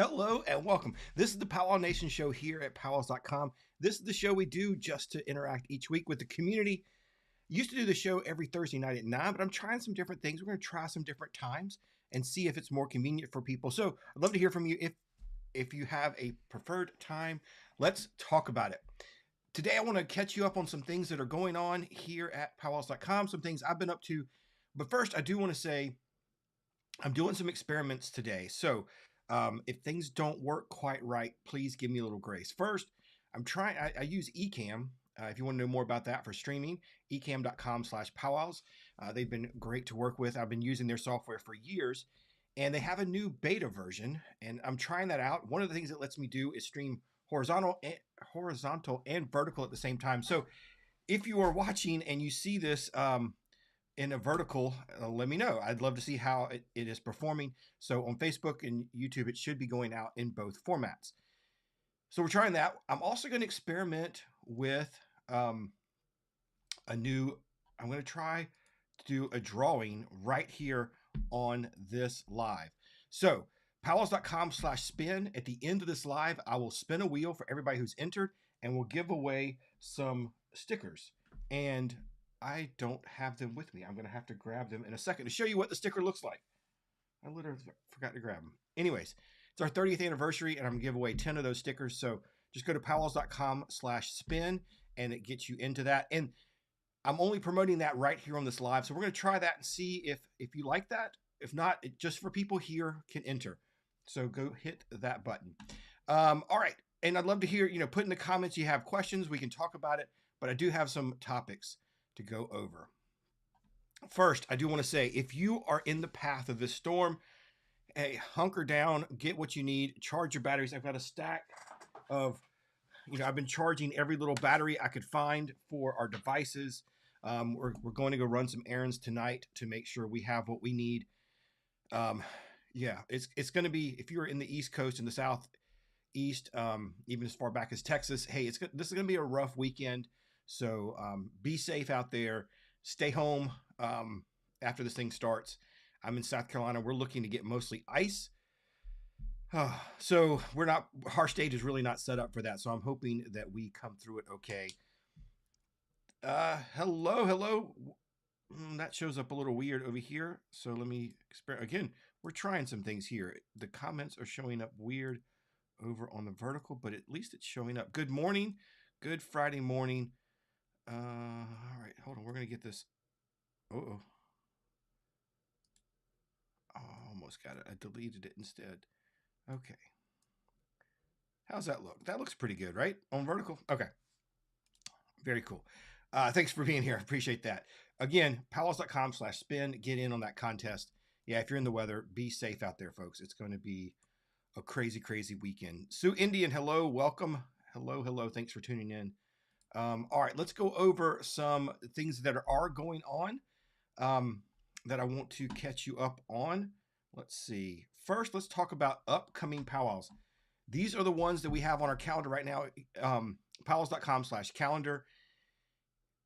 Hello and welcome. This is the Pow Wow Nation show here at PowWows.com. This is the show we do just to interact each week with the community. Used to do the show every Thursday night at 9, but I'm trying some different things. We're going to try some different times and see if it's more convenient for people. So I'd love to hear from you. If you have a preferred time, let's talk about it. Today I want to catch you up on some things that are going on here at PowWows.com, some things I've been up to. But first, I do want to say I'm doing some experiments today. So if things don't work quite right, please give me a little grace. First, I'm trying, I use Ecamm. If you want to know more about that for streaming, ecamm.com/powwows. They've been great to work with. I've been using their software for years, and they have a new beta version, and I'm trying that out. One of the things it lets me do is stream horizontal and vertical at the same time. So if you are watching and you see this in a vertical, let me know. I'd love to see how it is performing. So on Facebook and YouTube, it should be going out in both formats. So we're trying that. I'm also going to experiment with I'm going to try to do a drawing right here on this live. So PowWows.com/spin. At the end of this live, I will spin a wheel for everybody who's entered, and we'll give away some stickers. And I don't have them with me. I'm going to have to grab them in a second to show you what the sticker looks like. I literally forgot to grab them. Anyways, it's our 30th anniversary, and I'm going to give away 10 of those stickers. So just go to PowWows.com/spin, and it gets you into that. And I'm only promoting that right here on this live. So we're going to try that and see if you like that. If not, just for people here can enter. So go hit that button. All right. And I'd love to hear, put in the comments you have questions. We can talk about it. But I do have some topics to go over. First, I do want to say, if you are in the path of this storm, hey, hunker down, get what you need, charge your batteries. I've got a stack of, I've been charging every little battery I could find for our devices. We're going to go run some errands tonight to make sure we have what we need. Yeah, it's going to be, if you're in the East Coast and the Southeast, even as far back as Texas, hey, this is going to be a rough weekend. So be safe out there. Stay home after this thing starts. I'm in South Carolina. We're looking to get mostly ice. So our stage is really not set up for that. So I'm hoping that we come through it okay. Hello. That shows up a little weird over here. So let me again, we're trying some things here. The comments are showing up weird over on the vertical, but at least it's showing up. Good morning. Good Friday morning. All right, hold on. We're going to get this. Oh, almost got it. I deleted it instead. Okay. How's that look? That looks pretty good, right? On vertical. Okay. Very cool. Thanks for being here. I appreciate that. Again, PowWows.com/spin. Get in on that contest. Yeah, if you're in the weather, be safe out there, folks. It's going to be a crazy, crazy weekend. Sue Indian, hello. Welcome. Hello. Thanks for tuning in. All right, let's go over some things that are going on that I want to catch you up on. Let's see. First, let's talk about upcoming powwows. These are the ones that we have on our calendar right now. PowWows.com/calendar.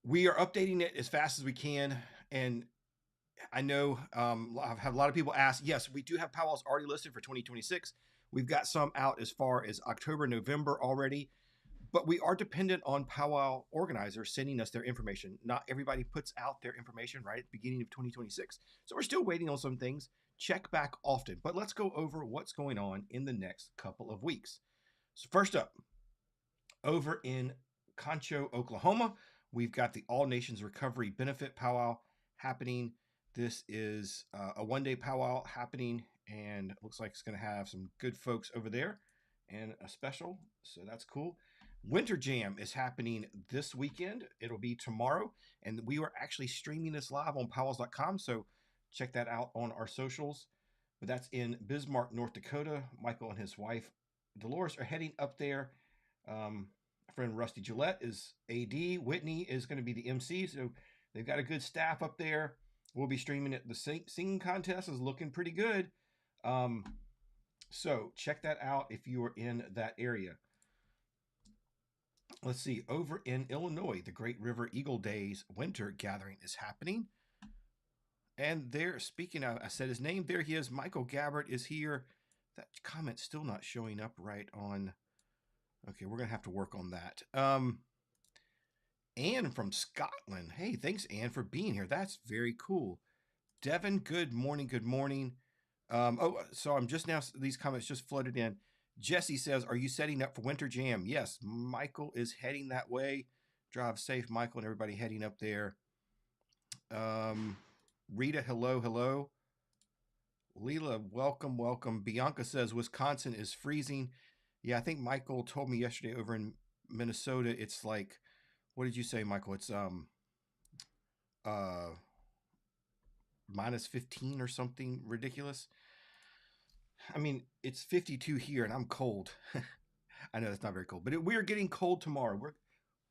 We are updating it as fast as we can. And I know I've had a lot of people ask, yes, we do have powwows already listed for 2026. We've got some out as far as October, November already. But we are dependent on powwow organizers sending us their information. Not everybody puts out their information right at the beginning of 2026. So we're still waiting on some things. Check back often. But let's go over what's going on in the next couple of weeks. So first up, over in Concho, Oklahoma, we've got the All Nations Recovery Benefit Powwow happening. This is a one-day powwow happening, and it looks like it's going to have some good folks over there and a special. So that's cool. Winter Jam is happening this weekend. It'll be tomorrow, and we are actually streaming this live on PowWows.com, so check that out on our socials. But that's in Bismarck, North Dakota. Michael and his wife, Dolores, are heading up there. Friend Rusty Gillette is AD. Whitney is going to be the MC, so they've got a good staff up there. We'll be streaming it. The singing contest is looking pretty good. So check that out if you are in that area. Let's see, over in Illinois, the Great River Eagle Days Winter Gathering is happening. And there, speaking of, I said his name, there he is. Michael Gabbard is here. That comment's still not showing up right on. Okay, we're going to have to work on that. Anne from Scotland. Hey, thanks, Anne, for being here. That's very cool. Devin, good morning. Good morning. So I'm just now, these comments just flooded in. Jesse says, are you setting up for Winter Jam? Yes, Michael is heading that way. Drive safe, Michael, and everybody heading up there. Rita, hello, hello. Leela, welcome, welcome. Bianca says, Wisconsin is freezing. Yeah, I think Michael told me yesterday over in Minnesota, it's like, what did you say, Michael? It's uh minus 15 or something ridiculous. I mean, it's 52 here and I'm cold. I know that's not very cold, but we're getting cold tomorrow.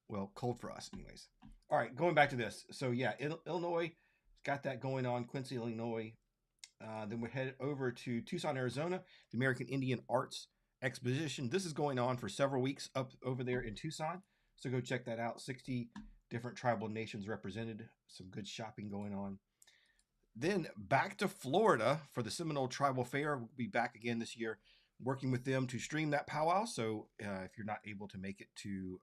Well, cold for us, anyways. All right, going back to this. So yeah, Illinois got that going on. Quincy, Illinois. Then we head over to Tucson, Arizona, the American Indian Arts Exposition. This is going on for several weeks up over there in Tucson. So go check that out. 60 different tribal nations represented. Some good shopping going on. Then back to Florida for the Seminole Tribal Fair. We'll be back again this year, working with them to stream that powwow. So if you're not able to make it to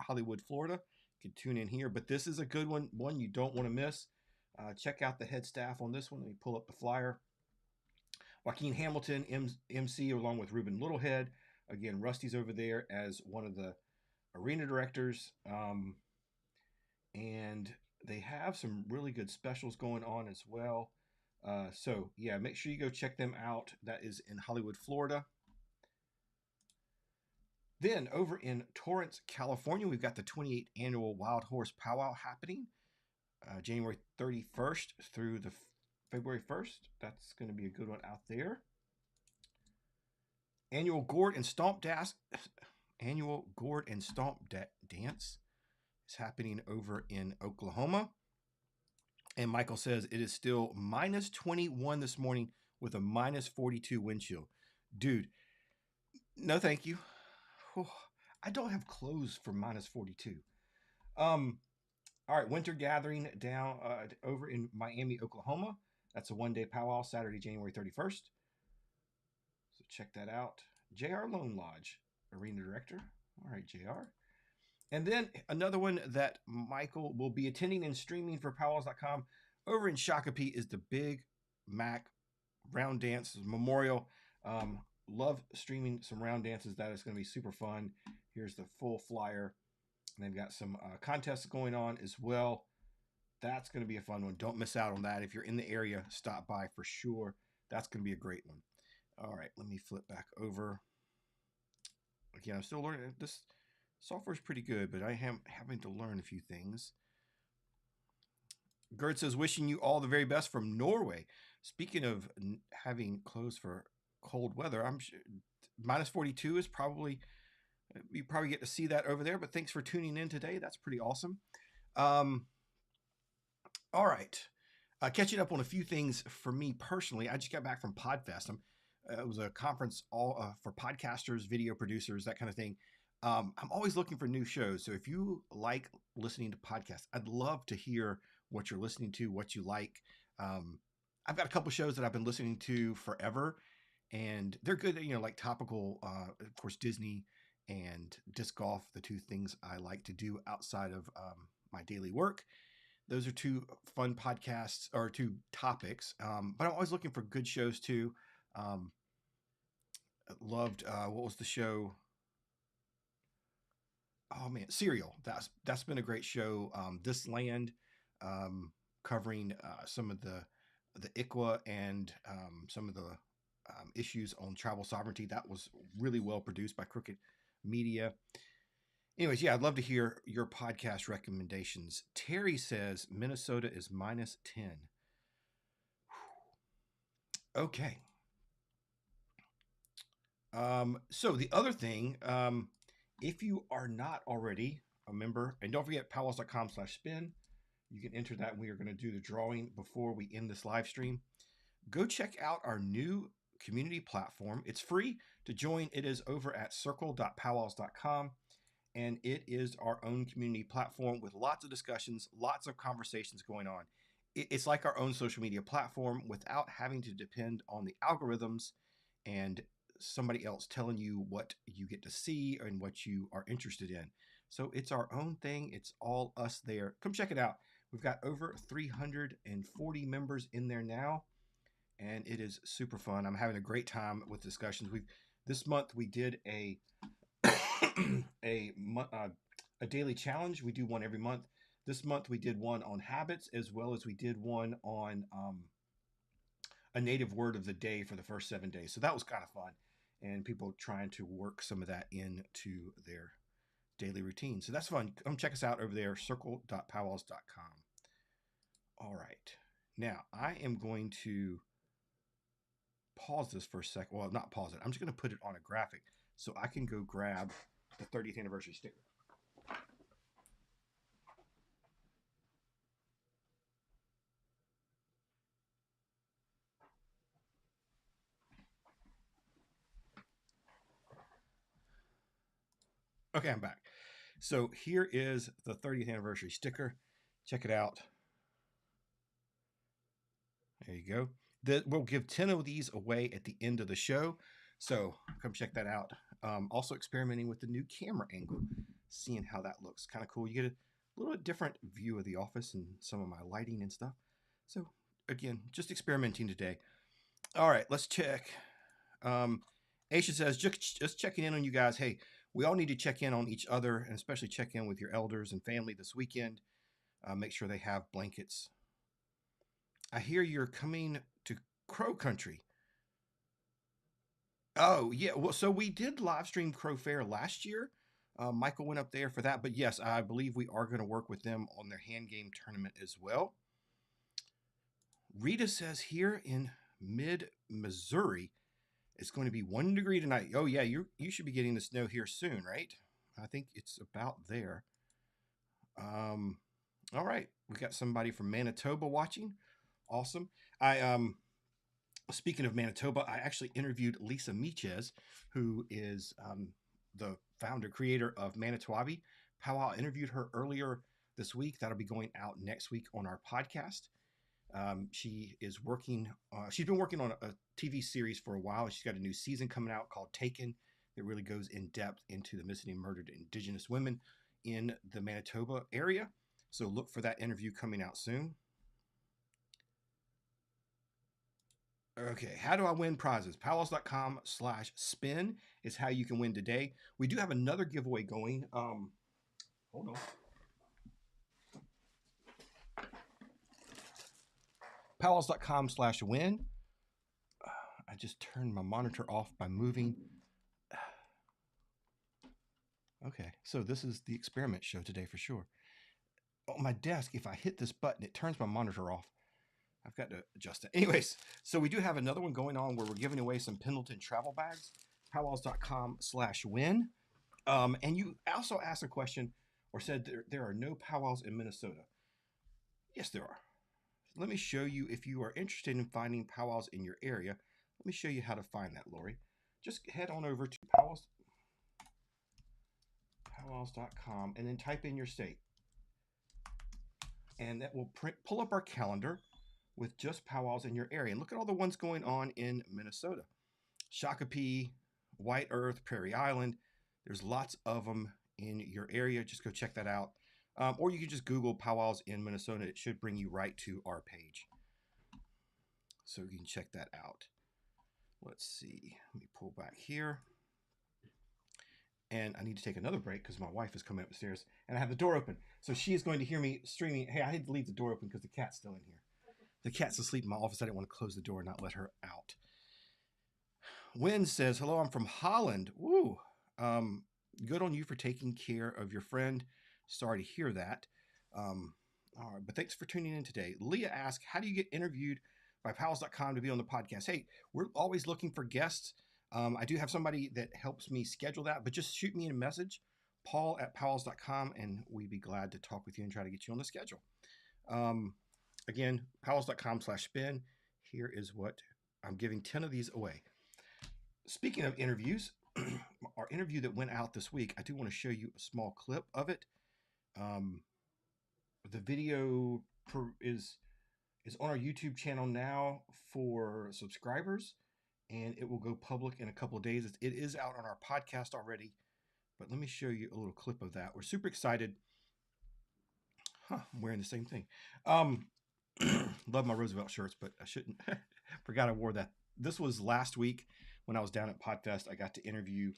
Hollywood, Florida, you can tune in here. But this is a good one you don't want to miss. Check out the head staff on this one. Let me pull up the flyer. Joaquin Hamilton, MC, along with Ruben Littlehead. Again, Rusty's over there as one of the arena directors. And they have some really good specials going on as well. So yeah, make sure you go check them out. That is in Hollywood, Florida. Then over in Torrance, California, we've got the 28th annual Wild Horse Powwow happening January 31st through the February 1st. That's going to be a good one out there. Annual Gourd and Stomp Dance. Annual Gourd and Stomp Dance is happening over in Oklahoma. And Michael says it is still minus 21 this morning with a minus 42 wind chill. Dude, no thank you. I don't have clothes for minus 42. All right, Winter Gathering down over in Miami, Oklahoma. That's a one-day powwow, Saturday, January 31st. So check that out. JR Lone Lodge, Arena Director. All right, JR. And then another one that Michael will be attending and streaming for PowWows.com over in Shakopee is the Big Mac Round Dance Memorial. Love streaming some round dances. That is going to be super fun. Here's the full flyer. And they've got some contests going on as well. That's going to be a fun one. Don't miss out on that. If you're in the area, stop by for sure. That's going to be a great one. All right, let me flip back over. Again, I'm still learning. This software is pretty good, but I am having to learn a few things. Gerd says, wishing you all the very best from Norway. Speaking of having clothes for cold weather, I'm sure minus 42 is probably, you probably get to see that over there, but thanks for tuning in today. That's pretty awesome. All right. Catching up on a few things for me personally. I just got back from PodFest. It was a conference all for podcasters, video producers, that kind of thing. I'm always looking for new shows. So if you like listening to podcasts, I'd love to hear what you're listening to, what you like. I've got a couple shows that I've been listening to forever, and they're good, like topical, of course, Disney and disc golf, the two things I like to do outside of my daily work. Those are two fun podcasts or two topics. But I'm always looking for good shows too. Loved, what was the show? Oh man, Serial. That's been a great show. This Land, covering some of the ICWA and some of the issues on travel sovereignty. That was really well produced by Crooked Media. Anyways, yeah, I'd love to hear your podcast recommendations. Terry says Minnesota is minus 10. Okay. So the other thing, if you are not already a member, and don't forget PowWows.com/spin, you can enter that. We are going to do the drawing before we end this live stream. Go check out our new community platform. It's free to join. It is over at circle.powwows.com. And it is our own community platform with lots of discussions, lots of conversations going on. It's like our own social media platform without having to depend on the algorithms and somebody else telling you what you get to see and what you are interested in. So it's our own thing. It's all us there. Come check it out. We've got over 340 members in there now, and it is super fun. I'm having a great time with discussions. We this month we did a a a daily challenge. We do one every month. This month we did one on habits, as well as we did one on a native word of the day for the first 7 days. So that was kind of fun, and people trying to work some of that into their daily routine. So that's fun. Come check us out over there, circle.powwows.com. All right. Now I am going to pause this for a second. Well, not pause it. I'm just going to put it on a graphic so I can go grab the 30th anniversary sticker. Okay, I'm back. So here is the 30th anniversary sticker. Check it out. There you go. We'll give 10 of these away at the end of the show. So come check that out. Also experimenting with the new camera angle, seeing how that looks. Kind of cool. You get a little bit different view of the office and some of my lighting and stuff. So again, just experimenting today. All right, let's check. Aisha says, just checking in on you guys. Hey, we all need to check in on each other, and especially check in with your elders and family this weekend. Make sure they have blankets. I hear you're coming to Crow Country. Oh, yeah. Well, so we did live stream Crow Fair last year. Michael went up there for that. But yes, I believe we are going to work with them on their hand game tournament as well. Rita says here in mid Missouri, it's going to be 1 degree tonight. Oh, yeah. You should be getting the snow here soon, right? I think it's about there. All right. We got somebody from Manitoba watching. Awesome. Speaking of Manitoba, I actually interviewed Lisa Meeches, who is the founder, creator of Manitowabi. Powwow interviewed her earlier this week. That'll be going out next week on our podcast. She is working. She's been working on a TV series for a while. She's got a new season coming out called Taken that really goes in depth into the missing and murdered Indigenous women in the Manitoba area. So look for that interview coming out soon. Okay, how do I win prizes? PowWows.com/spin is how you can win today. We do have another giveaway going. Hold on. PowWows.com/win. I just turned my monitor off by moving. Okay, so this is the experiment show today for sure. On my desk, if I hit this button, it turns my monitor off. I've got to adjust it. Anyways, so we do have another one going on where we're giving away some Pendleton travel bags. PowWows.com/win. And you also asked a question or said there are no powwows in Minnesota. Yes, there are. Let me show you if you are interested in finding powwows in your area. Let me show you how to find that, Lori. Just head on over to powwows.com and then type in your state. And that will pull up our calendar with just powwows in your area. And look at all the ones going on in Minnesota. Shakopee, White Earth, Prairie Island. There's lots of them in your area. Just go check that out. Or you can just Google powwows in Minnesota. It should bring you right to our page. So you can check that out. Let's see. Let me pull back here. And I need to take another break because my wife is coming upstairs and I have the door open. So she is going to hear me streaming. Hey, I had to leave the door open because the cat's still in here. The cat's asleep in my office. I didn't want to close the door and not let her out. Wynn says, hello, I'm from Holland. Woo. Good on you for taking care of your friend. Sorry to hear that. All right, but thanks for tuning in today. Leah asked, how do you get interviewed by PowWows.com to be on the podcast? Hey, we're always looking for guests. I do have somebody that helps me schedule that, but just shoot me a message, paul@powwows.com, and we'd be glad to talk with you and try to get you on the schedule. Again, powwows.com/spin. Here is what I'm giving 10 of these away. Speaking of interviews, our interview that went out this week, I do want to show you a small clip of it. The video is on our YouTube channel now for subscribers. and it will go public in a couple of days. It is out on our podcast already, but let me show you a little clip of that. We're super excited. I'm wearing the same thing. Love my Roosevelt shirts, but I shouldn't. Forgot I wore that. This was last week when I was down at Podfest. I got to interview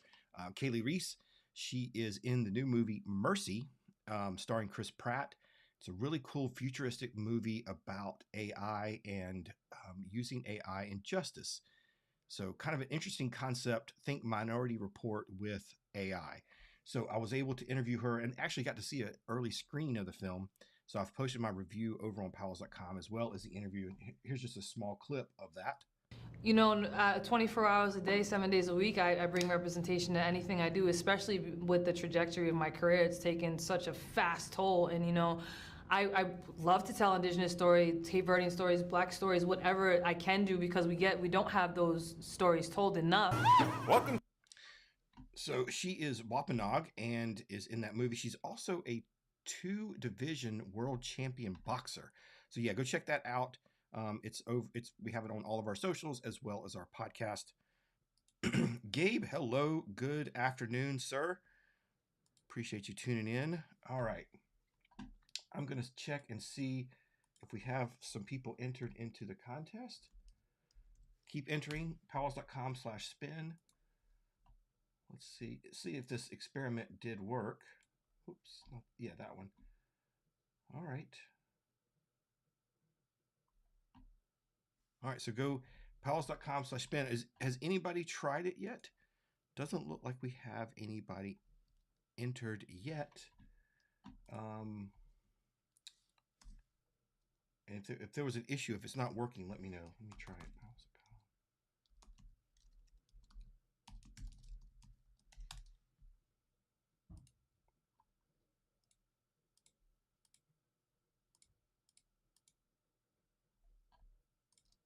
Kaylee Reis. She is in the new movie Mercy, starring Chris Pratt. It's a really cool futuristic movie about AI and using AI in justice. So, kind of an interesting concept. Think Minority Report with AI. So, I was able to interview her and actually got to see an early screening of the film. So, I've posted my review over on PowWows.com as well as the interview. And here's just a small clip of that. 24 hours a day, 7 days a week, I bring representation to anything I do, especially with the trajectory of my career. It's taken such a fast toll. And, I love to tell Indigenous stories, Cape Verdean stories, Black stories, whatever I can do, because we don't have those stories told enough. Welcome. So she is Wampanoag and is in that movie. She's also a 2-division world champion boxer. So yeah, go check that out. We have it on all of our socials as well as our podcast. Gabe, hello, good afternoon, sir. Appreciate you tuning in. All right, I'm gonna check and see if we have some people entered into the contest. Keep entering PowWows.com/spin. Let's see if this experiment did work. Oops, yeah, that one. All right. All right, so go PowWows.com/spin. Has anybody tried it yet? Doesn't look like we have anybody entered yet. And if there was an issue, if it's not working, let me know. Let me try it.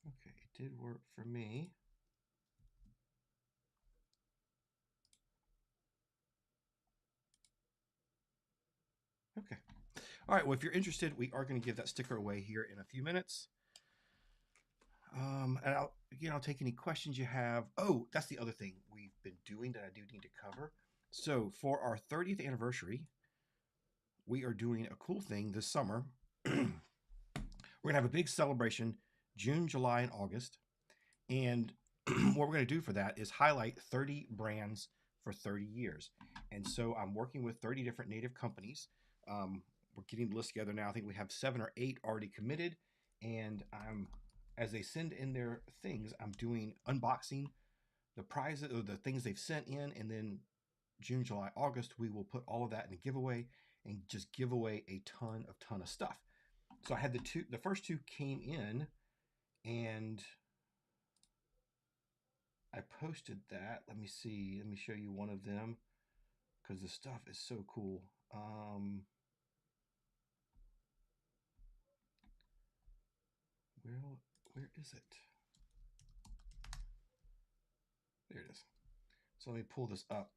Okay, it did work for me. Okay. All right, well, if you're interested, we are going to give that sticker away here in a few minutes. And I'll take any questions you have. Oh, that's the other thing we've been doing that I do need to cover. So for our 30th anniversary, we are doing a cool thing this summer. We're going to have a big celebration June, July, and August. And what we're going to do for that is highlight 30 brands for 30 years. And so I'm working with 30 different native companies. We're getting the list together now. I think we have 7 or 8 already committed. And as they send in their things, I'm doing unboxing the prizes or the things they've sent in. And then June, July, August, we will put all of that in a giveaway and just give away a ton of stuff. So I had the first 2 came in, and I posted that. Let me see. Let me show you one of them because the stuff is so cool. Where is it? There it is. So let me pull this up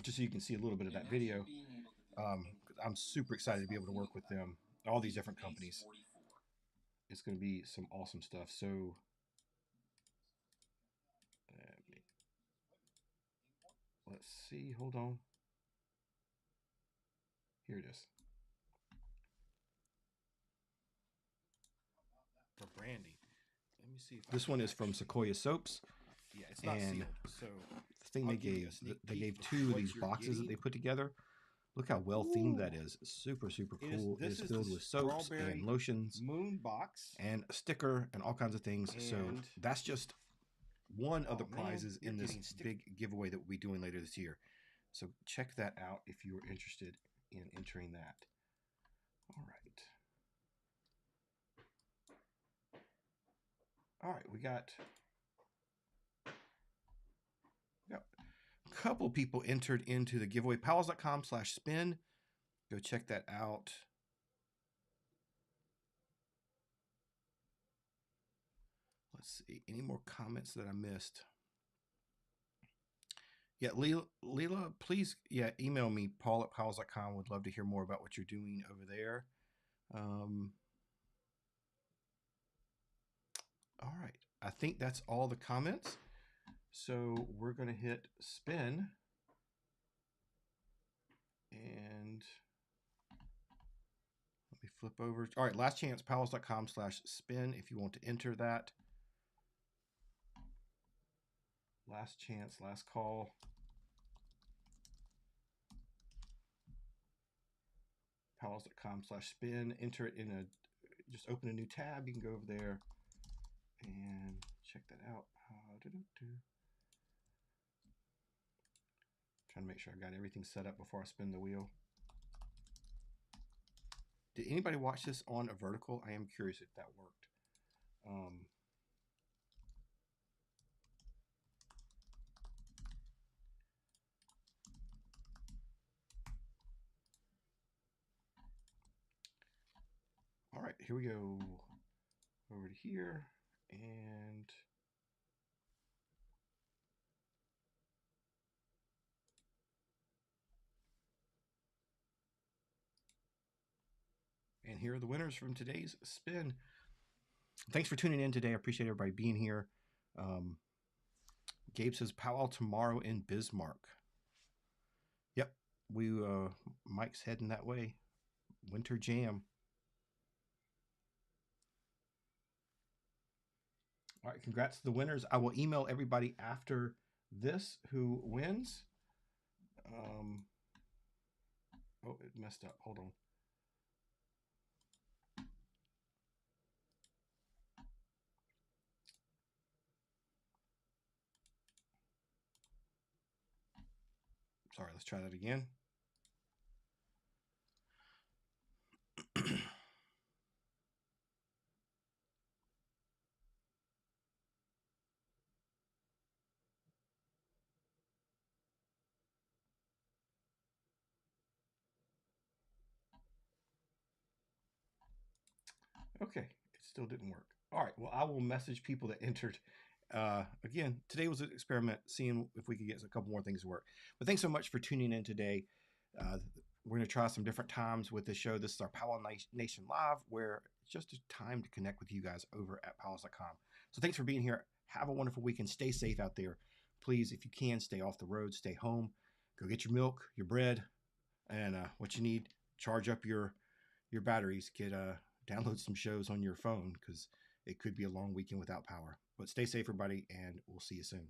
just so you can see a little bit of that video. I'm super excited to be able to work with them, all these different companies. It's going to be some awesome stuff. So let's see. Hold on. Here it is. For branding. Let me see if this one is from Sequoia Soaps. Yeah, it's not sealed. So the thing they gave 2 of these boxes that they put together. Look how well themed that is. Super cool. It is filled with soaps and lotions, moon box, and a sticker, and all kinds of things. So that's just one of the prizes in this big giveaway that we'll be doing later this year. So check that out if you are interested in entering that. All right, we got a couple people entered into the giveaway. PowWows.com/spin. Go check that out. Let's see. Any more comments that I missed? Yeah, Leela, please, email me, paul@powwows.com. Would love to hear more about what you're doing over there. All right. I think that's all the comments. So we're going to hit spin. And let me flip over. All right, last chance, PowWows.com/spin if you want to enter that. Last chance, last call. PowWows.com/spin. Enter it in a, just open a new tab. You can go over there and check that out. Trying to make sure I got everything set up before I spin the wheel. Did anybody watch this on a vertical? I am curious if that worked. All right, here we go. Over to here and here are the winners from today's spin. Thanks for tuning in today. I appreciate everybody being here. Gabe says powwow tomorrow in Bismarck. Yep, Mike's heading that way. Winter Jam. All right, congrats to the winners. I will email everybody after this who wins. Oh, it messed up. Hold on. Sorry, let's try that again. Okay, it still didn't work. All right, well, I will message people that entered. Again, today was an experiment, seeing if we could get a couple more things to work. But thanks so much for tuning in today. We're going to try some different times with this show. This is our Pow Wow Nation Live, where it's just a time to connect with you guys over at PowWows.com. So thanks for being here. Have a wonderful weekend. Stay safe out there. Please, if you can, stay off the road. Stay home. Go get your milk, your bread, and what you need. Charge up your batteries. Download some shows on your phone, because it could be a long weekend without power. But stay safe, everybody, and we'll see you soon.